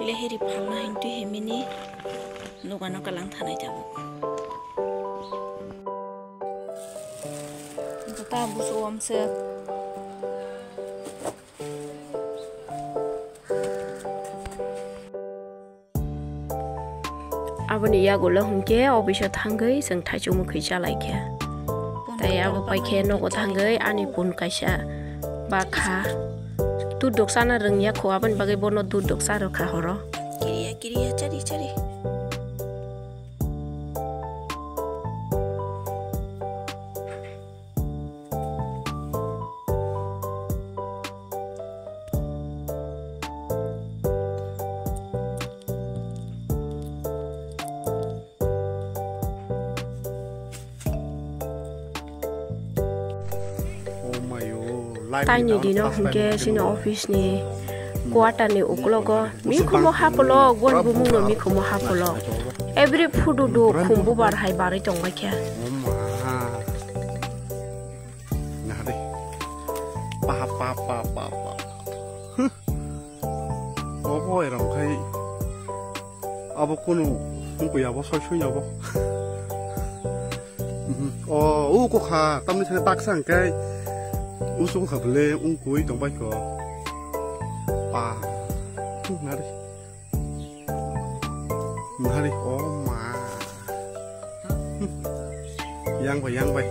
Leheri phalna hintu hemini nogano kalang thanai jabo. Kita busu omse. Abani ya gula hungke obisha thangai sang thaichu mu khija laike. Tai abo paikhe nogo thangai ani pun kaisa bakha. Tu doksana rengya ko aban bagai bono tu doksa ro kha horo. Kiriya cari. Tiny dino hungke sini office ni quarter ni uklogo mi khumo hapolo gon bumung no mi khumo hapolo every food do khumbu bar hai bari tongba kya ngade pa obo eram khai abo kono mungko yabo soi yabo o ko kha tamni thane tak sang kai usung khabele ungkui tongbai ko pa ngari oh ma yang bai